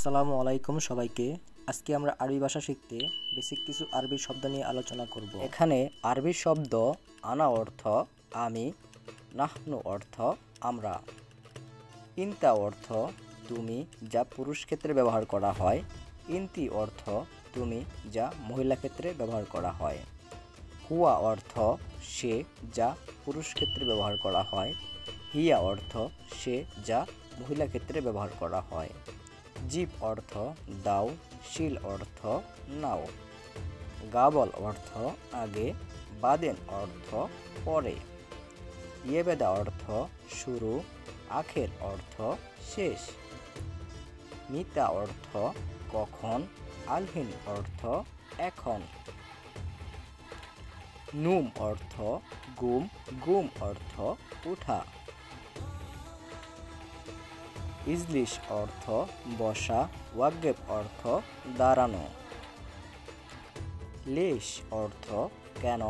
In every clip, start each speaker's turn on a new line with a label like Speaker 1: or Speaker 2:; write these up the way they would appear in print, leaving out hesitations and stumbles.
Speaker 1: আসসালামু আলাইকুম সবাইকে। আজকে আমরা আরবি ভাষা শিখতে বেসিক কিছু আরবি শব্দ নিয়ে আলোচনা করব। এখানে আরবি শব্দ আনা অর্থ আমি, নাহনু অর্থ আমরা, ইনতা অর্থ তুমি, যা পুরুষ ক্ষেত্রে ব্যবহার করা হয়, ইনতি অর্থ তুমি, যা মহিলা ক্ষেত্রে ব্যবহার করা হয়, হুয়া অর্থ সে, যা পুরুষ ক্ষেত্রে ব্যবহার করা হয়, হিয়া অর্থ সে, যা মহিলা ক্ষেত্রে ব্যবহার করা হয়, জিব অর্থ দাও, শিল অর্থ নাও, গাবল অর্থ আগে, বাদেন অর্থ পরে, ইয়েবেদা অর্থ শুরু, আখের অর্থ শেষ, মিতা অর্থ কখন, আলহিন অর্থ এখন, নুম অর্থ গুম, গুম অর্থ উঠা, ইজলিশ অর্থ বসা, ওয়াগেব অর্থ দাঁড়ানো, লেশ অর্থ কেন,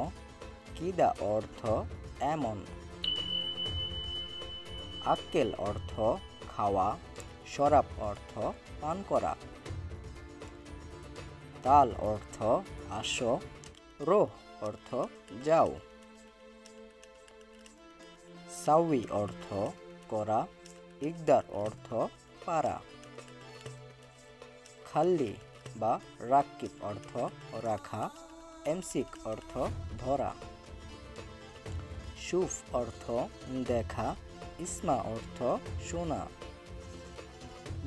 Speaker 1: কিদা অর্থ এমন, আক্কেল অর্থ খাওয়া, শরাব অর্থ পান করা, তাল অর্থ আসো, রোহ অর্থ যাও, সাউই অর্থ করা, ইকদার অর্থ পারা, খাল্লি বা রাকিব অর্থ রাখা, এমসিক অর্থ ধরা, শুফ অর্থ দেখা, ইসমা অর্থ শোনা,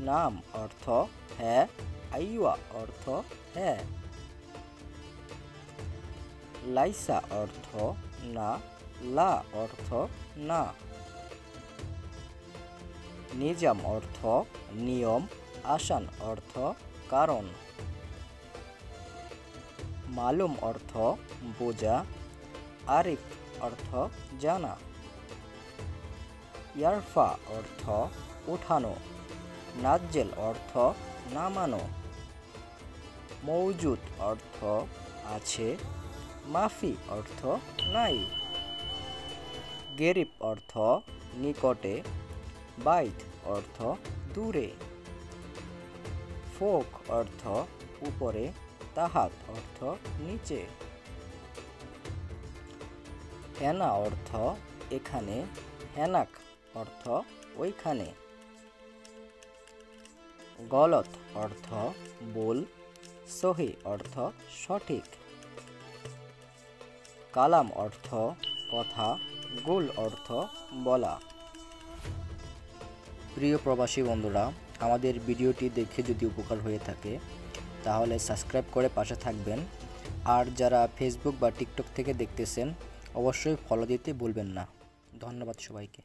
Speaker 1: নাম অর্থ হ্যাঁ, আইয়া অর্থ হ্যাঁ, লাইসা অর্থ না, লা অর্থ না, নিজাম অর্থ নিয়ম, আসান অর্থ কারণ, মালুম অর্থ বোঝা, আরিফ অর্থ জানা, ইয়ারফা অর্থ উঠানো, নাজ্জেল অর্থ নামানো, মৌজুদ অর্থ আছে, মাফি অর্থ নাই, গেরিব অর্থ নিকটে, বাইত অর্থ দূরে, ফোক অর্থ উপরে, তাহাত অর্থ নিচে, হেনা অর্থ এখানে, হেনাক অর্থ ওইখানে, গলত অর্থ ভুল, সহি অর্থ সঠিক, কালাম অর্থ কথা, গুল অর্থ বলা। প্রিয় প্রবাসী বন্ধুরা, আমাদের ভিডিওটি দেখে যদি উপকার হয়ে থাকে তাহলে সাবস্ক্রাইব করে পাশে থাকবেন। আর যারা ফেসবুক বা টিকটক থেকে দেখতেছেন অবশ্যই ফলো দিতে ভুলবেন না। ধন্যবাদ সবাইকে।